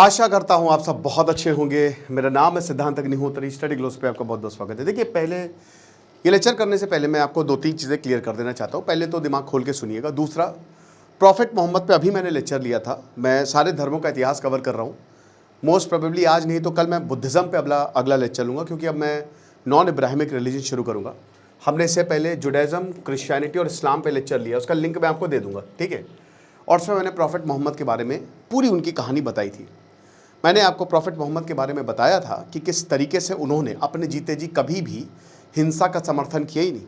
आशा करता हूं आप सब बहुत अच्छे होंगे। मेरा नाम है सिद्धांत अग्निहोत्री। स्टडी ग्लोस पे आपका बहुत बहुत स्वागत है। देखिए, पहले ये लेक्चर करने से पहले मैं आपको दो तीन चीज़ें क्लियर कर देना चाहता हूं। पहले तो दिमाग खोल के सुनिएगा। दूसरा, प्रॉफिट मोहम्मद पे अभी मैंने लेक्चर लिया था। मैं सारे धर्मों का इतिहास कवर कर रहा हूँ। मोस्ट प्रोबेबली आज नहीं तो कल मैं बुद्धिज़्म पे अगला लेक्चर लूँगा, क्योंकि अब मैं नॉन इब्राहिमिक रिलीजन शुरू करूँगा। हमने इससे पहले जुडाइज़म, क्रिश्चियनिटी और इस्लाम पे लेक्चर लिया, उसका लिंक मैं आपको दे दूँगा, ठीक है। और उसमें मैंने प्रॉफिट मोहम्मद के बारे में पूरी उनकी कहानी बताई थी। मैंने आपको प्रॉफिट मोहम्मद के बारे में बताया था कि किस तरीके से उन्होंने अपने जीते जी कभी भी हिंसा का समर्थन किया ही नहीं।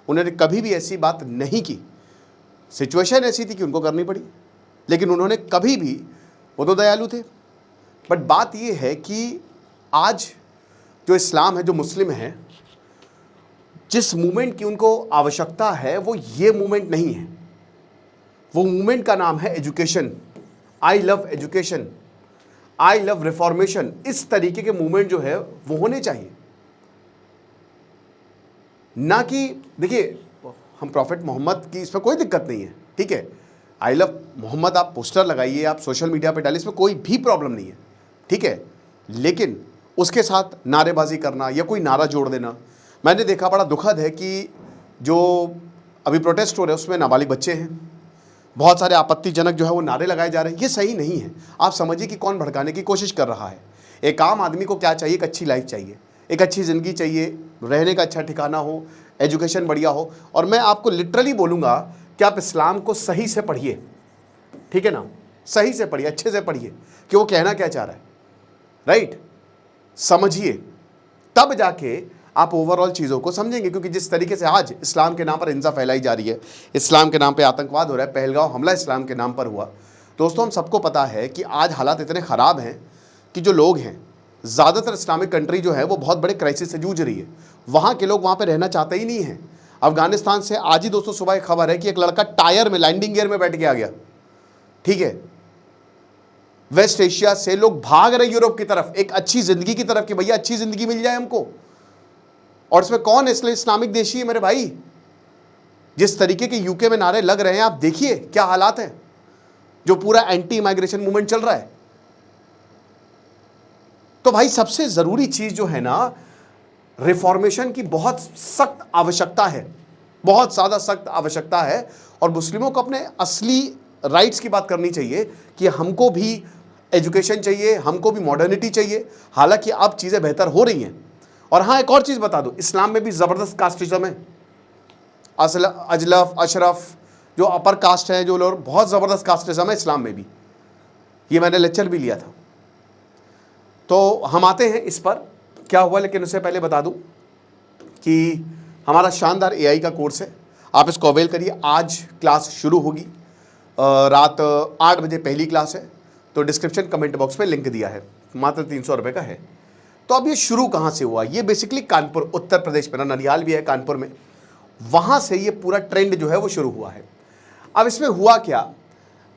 उन्होंने कभी भी ऐसी बात नहीं की। सिचुएशन ऐसी थी कि उनको करनी पड़ी, लेकिन उन्होंने कभी भी, वो तो दयालु थे। बट बात ये है कि आज जो इस्लाम है, जो मुस्लिम है, जिस मूवमेंट की उनको आवश्यकता है वो ये मूवमेंट नहीं है। वो मूवमेंट का नाम है education. I love education, I love reformation. इस तरीके के मूवमेंट जो है वो होने चाहिए, ना कि देखिए, हम प्रॉफिट मोहम्मद की, इसमें कोई दिक्कत नहीं है, ठीक है। आई लव मोहम्मद आप पोस्टर लगाइए, आप सोशल मीडिया पे डालिए, इसमें कोई भी प्रॉब्लम नहीं है, ठीक है। लेकिन उसके साथ नारेबाजी करना या कोई नारा जोड़ देना, मैंने देखा, बड़ा दुखद है कि जो अभी प्रोटेस्ट हो रहे हैं उसमें नाबालिग बच्चे हैं, बहुत सारे आपत्तिजनक जो है वो नारे लगाए जा रहे हैं। ये सही नहीं है। आप समझिए कि कौन भड़काने की कोशिश कर रहा है। एक आम आदमी को क्या चाहिए? एक अच्छी लाइफ चाहिए, एक अच्छी ज़िंदगी चाहिए, रहने का अच्छा ठिकाना हो, एजुकेशन बढ़िया हो। और मैं आपको लिटरली बोलूँगा कि आप इस्लाम को सही से पढ़िए, ठीक है ना। सही से पढ़िए, अच्छे से पढ़िए कि वो कहना क्या चाह रहा है, राइट। समझिए, तब जाके आप ओवरऑल चीज़ों को समझेंगे। क्योंकि जिस तरीके से आज इस्लाम के नाम पर हिंसा फैलाई जा रही है, इस्लाम के नाम पे आतंकवाद हो रहा है, पहलगांव हमला इस्लाम के नाम पर हुआ। दोस्तों, हम सबको पता है कि आज हालात इतने ख़राब हैं कि जो लोग हैं, ज़्यादातर इस्लामिक कंट्री जो है वो बहुत बड़े क्राइसिस से जूझ रही है। वहाँ के लोग वहाँ पर रहना चाहते ही नहीं हैं। अफगानिस्तान से आज ही दोस्तों सुबह एक खबर है कि एक लड़का टायर में, लैंडिंग गियर में बैठ के आ गया, ठीक है। वेस्ट एशिया से लोग भाग रहे यूरोप की तरफ, एक अच्छी ज़िंदगी की तरफ, कि भैया अच्छी ज़िंदगी मिल जाए हमको। और इसमें कौन इसलिए इस्लामिक देशी है मेरे भाई? जिस तरीके के यूके में नारे लग रहे हैं, आप देखिए क्या हालात हैं, जो पूरा एंटी इमाइग्रेशन मूवमेंट चल रहा है। तो भाई, सबसे जरूरी चीज जो है ना, रिफॉर्मेशन की बहुत सख्त आवश्यकता है, बहुत ज्यादा सख्त आवश्यकता है। और मुस्लिमों को अपने असली राइट्स की बात करनी चाहिए कि हमको भी एजुकेशन चाहिए, हमको भी मॉडर्निटी चाहिए। हालांकि अब चीजें बेहतर हो रही हैं। और हाँ, एक और चीज़ बता दूं, इस्लाम में भी ज़बरदस्त कास्टिज्म है। अजलफ, अशरफ, जो अपर कास्ट हैं, जो लोग, बहुत ज़बरदस्त कास्टिज्म है इस्लाम में भी। ये मैंने लेक्चर भी लिया था। तो हम आते हैं इस पर क्या हुआ, लेकिन उससे पहले बता दूं कि हमारा शानदार एआई का कोर्स है, आप इसको अवेल करिए। आज क्लास शुरू होगी, रात 8 बजे पहली क्लास है। तो डिस्क्रिप्शन कमेंट बॉक्स में लिंक दिया है, मात्र 300 रुपये का है। तो अब ये शुरू कहाँ से हुआ? ये बेसिकली कानपुर, उत्तर प्रदेश में, ना ननिहाल भी है कानपुर में, वहाँ से ये पूरा ट्रेंड जो है वो शुरू हुआ है। अब इसमें हुआ क्या,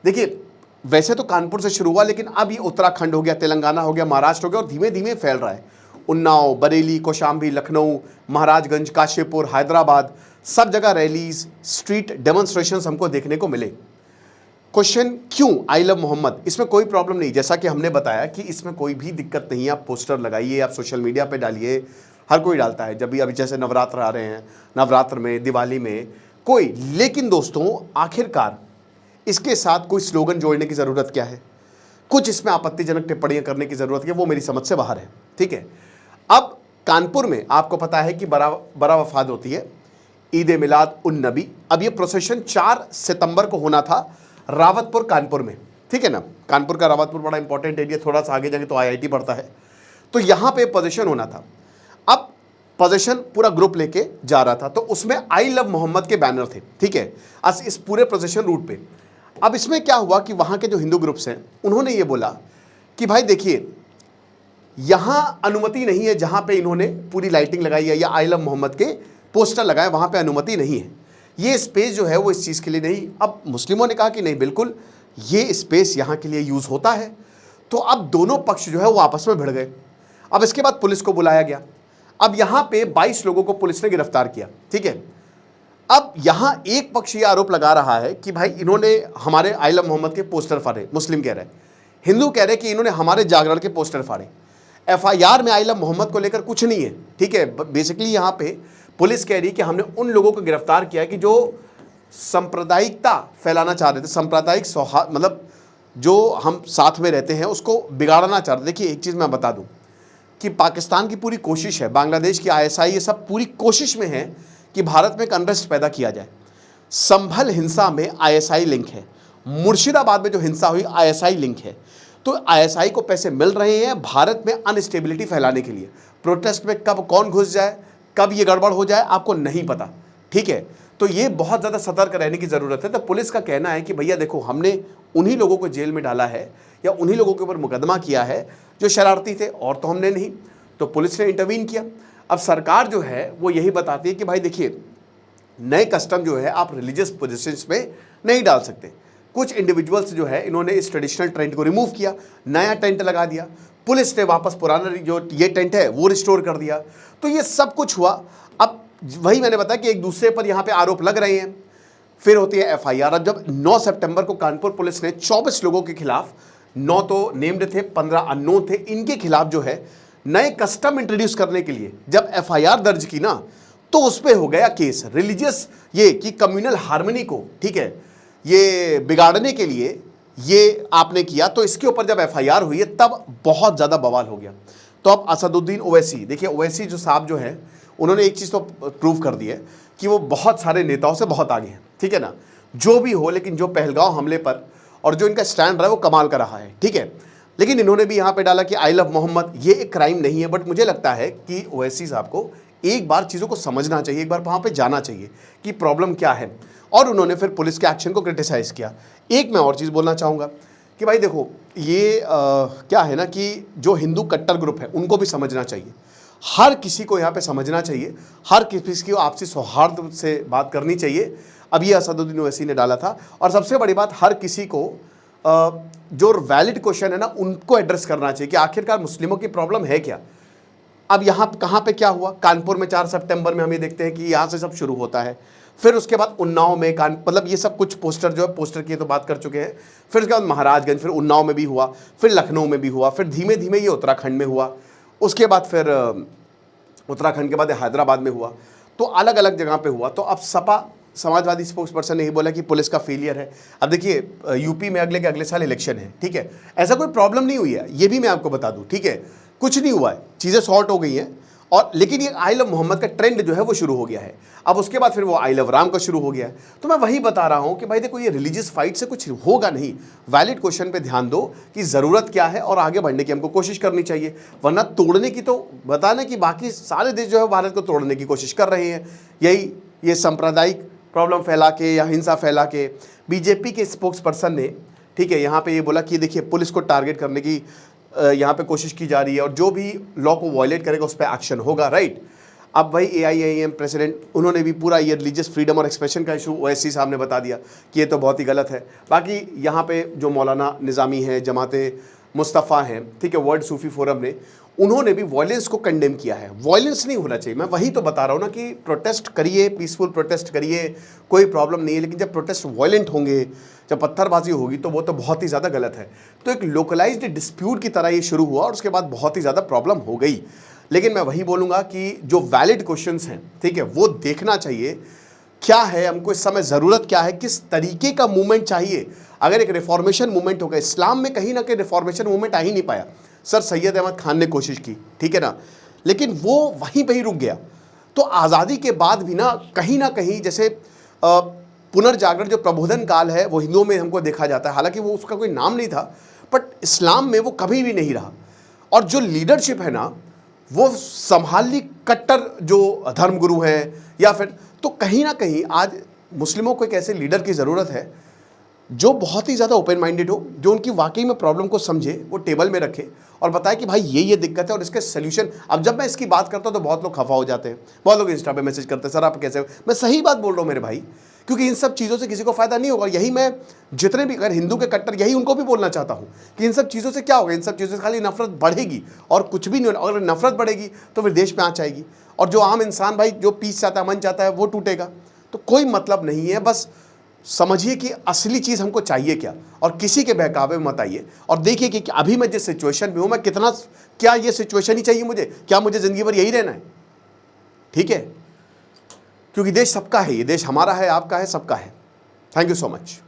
देखिए, वैसे तो कानपुर से शुरू हुआ, लेकिन अब ये उत्तराखंड हो गया, तेलंगाना हो गया, महाराष्ट्र हो गया, और धीमे धीमे फैल रहा है। उन्नाव, बरेली, कौशाम्बी, लखनऊ, महाराजगंज, काशीपुर, हैदराबाद, सब जगह रैलीज, स्ट्रीट डेमोन्स्ट्रेशंस हमको देखने को मिले। क्वेश्चन, क्यों आई लव मोहम्मद? इसमें कोई प्रॉब्लम नहीं, जैसा कि हमने बताया कि इसमें कोई भी दिक्कत नहीं है। आप पोस्टर लगाइए, आप सोशल मीडिया पे डालिए, हर कोई डालता है। जब भी अभी जैसे नवरात्र आ रहे हैं, नवरात्र में, दिवाली में कोई, लेकिन दोस्तों आखिरकार इसके साथ कोई स्लोगन जोड़ने की ज़रूरत क्या है? कुछ इसमें आपत्तिजनक टिप्पणियाँ करने की ज़रूरत है, वो मेरी समझ से बाहर है, ठीक है। अब कानपुर में आपको पता है कि बड़ा वफाद होती है, ईद मिलाद उन नबी। अब ये प्रोसेशन 4 सितंबर को होना था रावतपुर कानपुर में, ठीक है ना। कानपुर का रावतपुर बड़ा इंपॉर्टेंट एरिया, थोड़ा सा आगे जाके तो आईआईटी पड़ता है। तो यहाँ पे पोजीशन होना था। अब पोजीशन पूरा ग्रुप लेके जा रहा था, तो उसमें आई लव मोहम्मद के बैनर थे, ठीक है, इस पूरे पोजीशन रूट पे। अब इसमें क्या हुआ कि वहाँ के जो हिंदू ग्रुप्स हैं, उन्होंने ये बोला कि भाई देखिए, यहाँ अनुमति नहीं है, जहाँ पे इन्होंने पूरी लाइटिंग लगाई है या आई लव मोहम्मद के पोस्टर लगाए, वहाँ पे अनुमति नहीं है। ये स्पेस जो है वो इस चीज़ के लिए नहीं। अब मुस्लिमों ने कहा कि नहीं, बिल्कुल ये स्पेस यहाँ के लिए यूज़ होता है। तो अब दोनों पक्ष जो है वो आपस में भिड़ गए। अब इसके बाद पुलिस को बुलाया गया। अब यहाँ पे 22 लोगों को पुलिस ने गिरफ्तार किया, ठीक है। अब यहाँ एक पक्ष ये आरोप लगा रहा है कि भाई इन्होंने हमारे आई लव मोहम्मद के पोस्टर फाड़े, मुस्लिम कह रहे हैं। हिंदू कह रहे हैं कि इन्होंने हमारे जागरण के पोस्टर फाड़े। एफआईआर में आई लव मोहम्मद को लेकर कुछ नहीं है, ठीक है। बेसिकली यहाँ पे पुलिस कह रही है कि हमने उन लोगों को गिरफ्तार किया है कि जो सांप्रदायिकता फैलाना चाह रहे थे, सांप्रदायिक सौहार्द, मतलब जो हम साथ में रहते हैं उसको बिगाड़ना चाह रहे थे। देखिए एक चीज़ मैं बता दूं कि पाकिस्तान की पूरी कोशिश है, बांग्लादेश की आईएसआई, ये सब पूरी कोशिश में है कि भारत में एक अनरेस्ट पैदा किया जाए। संभल हिंसा में आईएसआई लिंक है, मुर्शिदाबाद में जो हिंसा हुई आईएसआई लिंक है। तो आईएसआई को पैसे मिल रहे हैं भारत में अनस्टेबिलिटी फैलाने के लिए। प्रोटेस्ट में कब कौन घुस जाए, कब ये गड़बड़ हो जाए, आपको नहीं पता, ठीक है। तो ये बहुत ज़्यादा सतर्क रहने की ज़रूरत है। तो पुलिस का कहना है कि भैया देखो, हमने उन्हीं लोगों को जेल में डाला है या उन्हीं लोगों के ऊपर मुकदमा किया है जो शरारती थे, और तो हमने नहीं। तो पुलिस ने इंटरवीन किया। अब सरकार जो है वो यही बताती है कि भाई देखिए, नए कस्टम जो है आप रिलीजियस पोजीशंस में नहीं डाल सकते। कुछ इंडिविजुअल्स जो है इन्होंने इस ट्रेडिशनल टेंट को रिमूव किया, नया टेंट लगा दिया। पुलिस ने वापस पुराना जो ये टेंट है वो रिस्टोर कर दिया। तो ये सब कुछ हुआ। अब वही मैंने बताया कि एक दूसरे पर यहाँ पे आरोप लग रहे हैं, फिर होती है एफआईआर। अब जब 9 सितंबर को कानपुर पुलिस ने 24 लोगों के खिलाफ, 9 तो नेम्ड थे, 15 अननोन थे, इनके खिलाफ जो है नए कस्टम इंट्रोड्यूस करने के लिए जब एफआईआर दर्ज की ना, तो उस पर हो गया केस। रिलीजियस ये कि कम्युनल हार्मनी को, ठीक है, ये बिगाड़ने के लिए ये आपने किया। तो इसके ऊपर जब एफआईआर हुई है तब बहुत ज़्यादा बवाल हो गया। तो अब असदुद्दीन ओवैसी, देखिए ओवैसी जो साहब जो है उन्होंने एक चीज़ तो प्रूव कर दी है कि वो बहुत सारे नेताओं से बहुत आगे हैं, ठीक है ना। जो भी हो, लेकिन जो पहलगांव हमले पर और जो इनका स्टैंड रहा है वो कमाल का रहा है, ठीक है। लेकिन इन्होंने भी यहाँ पे डाला कि आई लव मोहम्मद, ये एक क्राइम नहीं है। बट मुझे लगता है कि ओवैसी साहब को एक बार चीज़ों को समझना चाहिए, एक बार वहाँ पे जाना चाहिए कि प्रॉब्लम क्या है। और उन्होंने फिर पुलिस के एक्शन को क्रिटिसाइज़ किया। एक मैं और चीज़ बोलना चाहूँगा कि भाई देखो, ये क्या है ना कि जो हिंदू कट्टर ग्रुप है उनको भी समझना चाहिए। हर किसी को यहाँ पे समझना चाहिए, हर किसी की आपसी सौहार्द से बात करनी चाहिए। अब ये असदुद्दीन ओवैसी ने डाला था। और सबसे बड़ी बात, हर किसी को जो वैलिड क्वेश्चन है ना उनको एड्रेस करना चाहिए कि आखिरकार मुस्लिमों की प्रॉब्लम है क्या। अब यहाँ कहाँ पे क्या हुआ, कानपुर में 4 सितंबर में हम ये देखते हैं कि यहाँ से सब शुरू होता है। फिर उसके बाद उन्नाव में मतलब ये सब कुछ पोस्टर जो है, पोस्टर की तो बात कर चुके हैं। फिर उसके बाद महाराजगंज, फिर उन्नाव में भी हुआ, फिर लखनऊ में भी हुआ, फिर धीमे धीमे ये उत्तराखंड में हुआ, उसके बाद फिर उत्तराखंड के बाद हैदराबाद में हुआ। तो अलग अलग जगह पे हुआ। तो अब सपा समाजवादी स्पोक्स पर्सन ने ही बोला कि पुलिस का फेलियर है। अब देखिए यूपी में अगले के अगले साल इलेक्शन है, ठीक है। ऐसा कोई प्रॉब्लम नहीं हुई है, ये भी मैं आपको बता दूं, ठीक है। कुछ नहीं हुआ है, चीज़ें सॉर्ट हो गई हैं। और लेकिन ये आई लव मोहम्मद का ट्रेंड जो है वो शुरू हो गया है। अब उसके बाद फिर वो आई लव राम का शुरू हो गया है। तो मैं वही बता रहा हूं कि भाई देखो, ये रिलीजियस फाइट से कुछ होगा नहीं। वैलिड क्वेश्चन पे ध्यान दो कि ज़रूरत क्या है और आगे बढ़ने की हमको कोशिश करनी चाहिए। वरना तोड़ने की, तो बताना कि बाकी सारे देश जो है भारत को तोड़ने की कोशिश कर रहे हैं। यही ये सांप्रदायिक प्रॉब्लम फैला के या हिंसा फैला के। बीजेपी के स्पोक्स पर्सन ने, ठीक है, यहाँ पे ये बोला कि देखिए पुलिस को टारगेट करने की यहाँ पे कोशिश की जा रही है और जो भी लॉ को वायलेट करेगा उस पर एक्शन होगा, राइट। अब भाई AIIM प्रेसिडेंट, उन्होंने भी पूरा ये रिलीजियस फ्रीडम और एक्सप्रेशन का इशू ओवैसी साहब ने बता दिया कि ये तो बहुत ही गलत है। बाकी यहाँ पे जो मौलाना निज़ामी है, जमाते मुस्तफ़ा हैं, ठीक है, वर्ल्ड सूफी फोरम ने, उन्होंने भी वायलेंस को कंडेम किया है। वायलेंस नहीं होना चाहिए। मैं वही तो बता रहा हूँ ना कि प्रोटेस्ट करिए, पीसफुल प्रोटेस्ट करिए, कोई प्रॉब्लम नहीं है। लेकिन जब प्रोटेस्ट वायलेंट होंगे, जब पत्थरबाजी होगी, तो वो तो बहुत ही ज़्यादा गलत है। तो एक लोकलाइज्ड डिस्प्यूट की तरह ये शुरू हुआ और उसके बाद बहुत ही ज़्यादा प्रॉब्लम हो गई। लेकिन मैं वही बोलूँगा कि जो वैलिड क्वेश्चंस हैं, ठीक है, वो देखना चाहिए। क्या है हमको इस समय ज़रूरत, क्या है, किस तरीके का मूवमेंट चाहिए। अगर एक रिफॉर्मेशन मूवमेंट होगा, इस्लाम में कहीं ना कहीं रिफॉर्मेशन मूवमेंट आ ही नहीं पाया। सर सैयद अहमद खान ने कोशिश की, ठीक है ना, लेकिन वो वहीं पे ही रुक गया। तो आज़ादी के बाद भी ना कहीं जैसे पुनर्जागरण जो प्रबोधन काल है वो हिंदुओं में हमको देखा जाता है। हालांकि वो उसका कोई नाम नहीं था, बट इस्लाम में वो कभी भी नहीं रहा। और जो लीडरशिप है ना वो संभाल ली कट्टर जो धर्मगुरु हैं या फिर, तो कहीं ना कहीं आज मुस्लिमों को एक ऐसे लीडर की ज़रूरत है जो बहुत ही ज़्यादा ओपन माइंडेड हो, जो उनकी वाकई में प्रॉब्लम को समझे, वो टेबल में रखे और बताए कि भाई ये दिक्कत है और इसके सोल्यूशन। अब जब मैं इसकी बात करता हूँ तो बहुत लोग खफा हो जाते हैं, बहुत लोग इंस्टा पे मैसेज करते हैं, सर आप कैसे। मैं सही बात बोल रहा हूँ मेरे भाई, क्योंकि इन सब चीज़ों से किसी को फ़ायदा नहीं होगा। यही मैं जितने भी अगर हिंदू के कट्टर, यही उनको भी बोलना चाहता हूँ कि इन सब चीज़ों से क्या होगा, इन सब चीज़ों से खाली नफरत बढ़ेगी और कुछ भी नहीं होगा। अगर नफरत बढ़ेगी तो फिर देश में आँच आएगी और जो आम इंसान भाई जो पीस चाहता है, मन चाहता है, वो टूटेगा। तो कोई मतलब नहीं है। बस समझिए कि असली चीज़ हमको चाहिए क्या, और किसी के बहकावे में मत आइए। और देखिए कि अभी मैं जिस सिचुएशन में हूँ, मैं कितना, क्या ये सिचुएशन ही चाहिए मुझे, क्या मुझे ज़िंदगी भर यही रहना है? ठीक है, क्योंकि देश सबका है, ये देश हमारा है, आपका है, सबका है। Thank you so much.